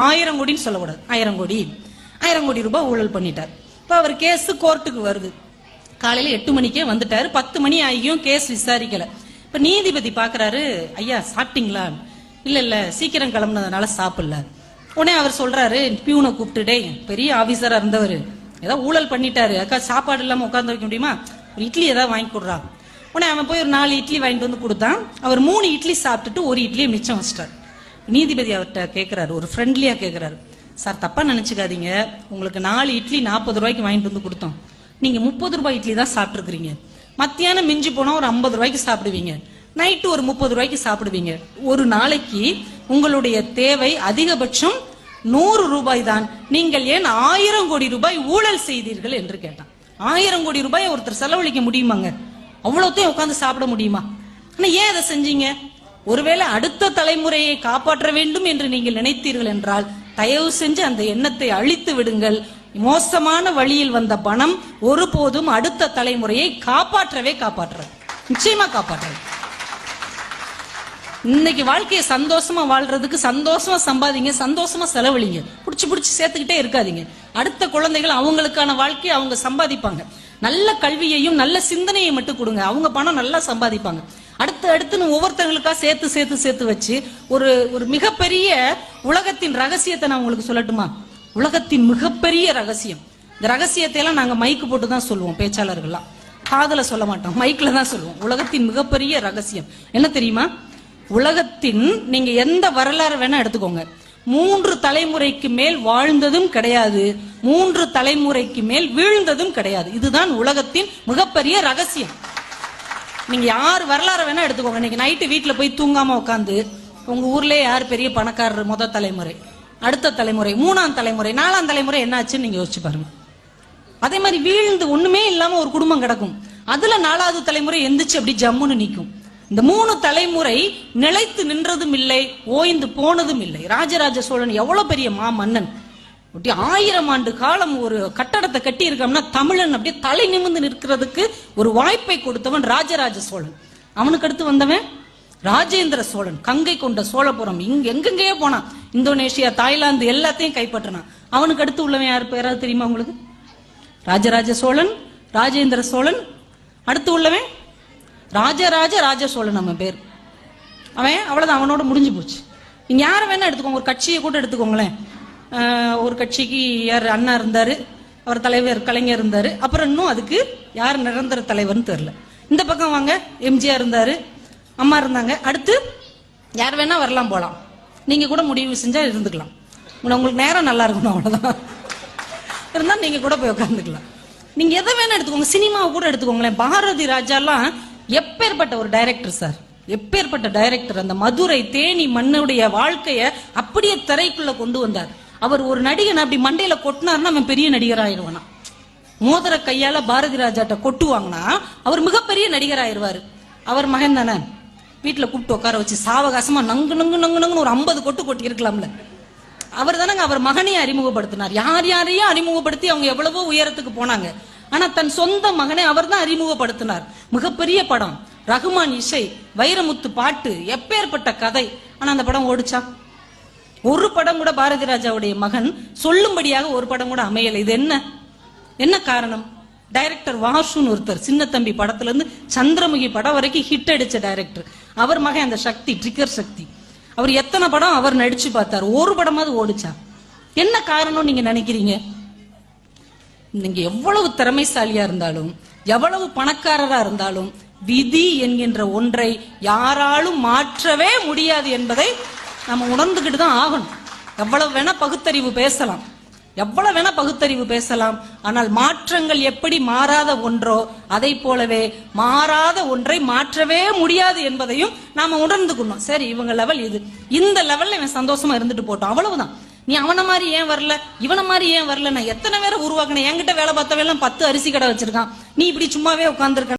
1000 கோடின்னு சொல்லக்கூடாது. 1000 கோடி ரூபாய் ஊழல் பண்ணிட்டார். இப்ப அவர் கேஸ் கோர்ட்டுக்கு வருது. காலையில 8 மணிக்கே வந்துட்டாரு. 10 மணி ஆகியும் கேஸ் விசாரிக்கல. இப்ப நீதிபதி பாக்குறாரு, ஐயா சாப்பிட்டீங்களா? இல்ல சீக்கிரம் கிளம்புனதுனால சாப்பிடல. உடனே அவர் சொல்றாரு, பியூனை கூப்பிட்டுட்டே, பெரிய ஆபீசரா இருந்தவர் ஏதாவது ஊழல் பண்ணிட்டாரு, அக்கா சாப்பாடு இல்லாம உட்கார்ந்து வைக்க முடியுமா, ஒரு இட்லி ஏதாவது வாங்கி கொடுறா. உடனே அவன் போய் ஒரு 4 இட்லி வாங்கிட்டு வந்து கொடுத்தான். அவர் 3 இட்லி சாப்பிட்டுட்டு 1 இட்லியை மிச்சம் வச்சிட்டார். நீதிபதி அவர்கிட்ட கேட்கிறாரு, ஒரு ஃப்ரெண்ட்லியா கேட்கிறாரு, சார் தப்பா நினைச்சுக்காதீங்க, உங்களுக்கு 4 இட்லி 40 ரூபாய்க்கு வாங்கிட்டு வந்து கொடுத்தோம், நீங்க 30 ரூபாய் இட்லி தான் சாப்பிட்டுருக்கீங்க. மத்தியானம் மிஞ்சி போனா ஒரு 50 ரூபாய்க்கு சாப்பிடுவீங்க, நைட்டு ஒரு 30 ரூபாய்க்கு சாப்பிடுவீங்க. ஒரு நாளைக்கு உங்களுடைய தேவை அதிகபட்சம் 100 ரூபாய் தான், நீங்கள் ஏன் 1000 கோடி ரூபாய் ஊழல் செய்தீர்கள் என்று கேட்டான். 1000 கோடி ரூபாய் ஒருத்தர் செலவழிக்க முடியுமாங்க? அவ்வளவுத்தையும் உட்கார்ந்து சாப்பிட முடியுமா? ஆனா ஏன் அதை செஞ்சீங்க? ஒருவேளை அடுத்த தலைமுறையை காப்பாற்ற வேண்டும் என்று நீங்கள் நினைத்தீர்கள் என்றால் தயவு செஞ்சு அந்த எண்ணத்தை அழித்து விடுங்கள். மோசமான வழியில் வந்த பணம் ஒருபோதும் அடுத்த தலைமுறையை காப்பாற்றாது, நிச்சயமா காப்பாற்றாது. இன்னைக்கு வாழ்க்கையை சந்தோஷமா வாழ்றதுக்கு சந்தோஷமா சம்பாதிங்க, சந்தோஷமா செலவழிங்க, புடிச்சு சேர்த்துக்கிட்டே இருக்காதீங்க. அடுத்த குழந்தைகள் அவங்களுக்கான வாழ்க்கையை அவங்க சம்பாதிப்பாங்க. நல்ல கல்வியையும் நல்ல சிந்தனையை மட்டும் கொடுங்க, அவங்க பணம் நல்லா சம்பாதிப்பாங்க. அடுத்துன்னு ஒவ்வொருத்தங்களுக்கா சேர்த்து வச்சு ஒரு மிகப்பெரிய உலகத்தின் ரகசியத்தை நான் உங்களுக்கு சொல்லட்டுமா? உலகத்தின் மிகப்பெரிய ரகசியம். இந்த ரகசியத்தை எல்லாம் நாங்க மைக்கு போட்டு தான் சொல்லுவோம், பேச்சாளர்கள்லாம் காதுல சொல்ல மாட்டோம், மைக்ல தான் சொல்லுவோம். உலகத்தின் மிகப்பெரிய ரகசியம் என்ன தெரியுமா? உலகத்தின் நீங்க எந்த வரலாறு வேணா எடுத்துக்கோங்க, 3 தலைமுறைக்கு மேல் வாழ்ந்ததும் கிடையாது, 3 தலைமுறைக்கு மேல் வீழ்ந்ததும் கிடையாது. இதுதான் உலகத்தின் மிகப்பெரிய ரகசியம். நீங்க யார் வரலாறு வேணா எடுத்துக்கோங்க. இன்னைக்கு நைட்டு வீட்டுல போய் தூங்காம உட்காந்து உங்க ஊர்லயே யார் பெரிய பணக்காரர், முதல் தலைமுறை, அடுத்த தலைமுறை, 3ஆம் தலைமுறை, 4ஆம் தலைமுறை என்ன ஆச்சுன்னு நீங்க யோசிச்சு பாருங்க. அதே மாதிரி வீழ்ந்து ஒண்ணுமே இல்லாம ஒரு குடும்பம் கிடக்கும், அதுல 4வது தலைமுறை எந்திரிச்சு அப்படி ஜம்முன்னு நிக்கும். இந்த 3 தலைமுறை நிலைத்து நின்றதும் இல்லை, ஓய்ந்து போனதும் இல்லை. ராஜராஜ சோழன் எவ்வளவு பெரிய மன்னன், 1000 ஆண்டு காலம் ஒரு கட்டடத்தை கட்டி இருக்கோம்னா தமிழன் அப்படியே தலை நிமிர்ந்து நிற்கிறதுக்கு ஒரு வாய்ப்பை கொடுத்தவன் ராஜராஜ சோழன். அவனுக்கு அடுத்து வந்தவன் ராஜேந்திர சோழன், கங்கை கொண்ட சோழபுரம், எங்கெங்கேயோ போனான், இந்தோனேஷியா, தாய்லாந்து எல்லாத்தையும் கைப்பற்றினான். அவனுக்கு அடுத்து உள்ளவன் யாரு பேராது தெரியுமா உங்களுக்கு? ராஜராஜ சோழன், ராஜேந்திர சோழன், அடுத்து உள்ளவன் ராஜ சோழன். நம்ம பேர் அவன், அவ்வளவுதான், அவனோட முடிஞ்சு போச்சு. நீங்க யார வேணா எடுத்துக்கோங்க, ஒரு கட்சியை கூட எடுத்துக்கோங்களேன். ஒரு கட்சிக்கு யார் அண்ணா இருந்தாரு, அவர் தலைவர் கலைஞர் இருந்தாரு, அப்புறம் இன்னும் அதுக்கு யார் நிரந்தர தலைவர்னு தெரியல. இந்த பக்கம் வாங்க, எம்ஜிஆர் இருந்தாரு, அம்மா இருந்தாங்க, அடுத்து யார் வேணா வரலாம் போலாம். நீங்க கூட முடிவு செஞ்சா இருந்துக்கலாம், உங்களுக்கு நேரம் நல்லா இருக்கணும், அவ்வளவுதான். இருந்தா நீங்க கூட போய் உட்காந்துக்கலாம். நீங்க எதை வேணா எடுத்துக்கோங்க, சினிமாவை கூட எடுத்துக்கோங்களேன். பாரதி ராஜாலாம் எப்பேற்பட்ட ஒரு டைரக்டர் சார், எப்பேற்பட்ட டைரக்டர். அந்த மதுரை தேனி மண்ணுடைய வாழ்க்கைய அப்படியே திரைக்குள்ள கொண்டு வந்தார். அவர் ஒரு நடிகன் அப்படி மண்டையில கொட்டினார்னா அவன் பெரிய நடிகர் ஆயிடுவானா. மோதிர கையால பாரதி ராஜாட்ட கொட்டுவாங்கன்னா அவர் மிகப்பெரிய நடிகர் ஆயிடுவாரு. அவர் மகன் தானே, வீட்டுல கூப்பிட்டு உட்கார வச்சு சாவகாசமா நங்கு ஒரு 50 கொட்டு கொட்டி இருக்கலாம்ல. அவர் தானங்க அவர் மகனையும் அறிமுகப்படுத்தினார். யாரையும் அறிமுகப்படுத்தி அவங்க எவ்வளவோ உயரத்துக்கு போனாங்க. ஆனா தன் சொந்த மகனை அவர் தான் அறிமுகப்படுத்தினார். மிகப்பெரிய படம், ரகுமான் இசை, வைரமுத்து பாட்டு, எப்பேற்பட்ட கதை. ஆனா அந்த படம் ஓடிச்சா? ஒரு படம் கூட பாரதி ராஜாவுடைய மகன் சொல்லும்படியாக ஒரு படம் கூட அமையல. இது என்ன காரணம்? டைரக்டர் வாசுன்னு ஒருத்தர், சின்ன தம்பி படத்துல இருந்து சந்திரமுகி படம் வரைக்கும் ஹிட் அடிச்ச டைரக்டர். அவர் மகன் அந்த சக்தி, ட்ரிகர் சக்தி, அவர் எத்தனை படம் அவர் நடிச்சு பார்த்தார், ஒரு படமாவது ஓடிச்சா? என்ன காரணம் நீங்க நினைக்கிறீங்க? நீங்க எவ்வளவு திறமைசாலியா இருந்தாலும், எவ்வளவு பணக்காரரா இருந்தாலும், விதி என்கின்ற ஒன்றை யாராலும் மாற்றவே முடியாது என்பதை நம்ம உணர்ந்துகிட்டு தான் ஆகணும். எவ்வளவு வேணா பகுத்தறிவு பேசலாம், ஆனால் மாற்றங்கள் எப்படி மாறாத ஒன்றோ அதை போலவே மாறாத ஒன்றை மாற்றவே முடியாது என்பதையும் நாம உணர்ந்துக்கணும். சரி, இவங்க லெவல் இது, இந்த லெவல்ல இவன் சந்தோஷமா இருந்துட்டு போட்டோம், அவ்வளவுதான். நீ அவன மாதிரி ஏன் வரல, இவன மாதிரி ஏன் வரல, நான் எத்தனை பேரை உருவாக்கினேன், என்கிட்ட வேலை பார்த்தவெல்லாம் 10 அரிசி கடை வச்சிருக்கான், நீ இப்படி சும்மாவே உட்கார்ந்துருக்க.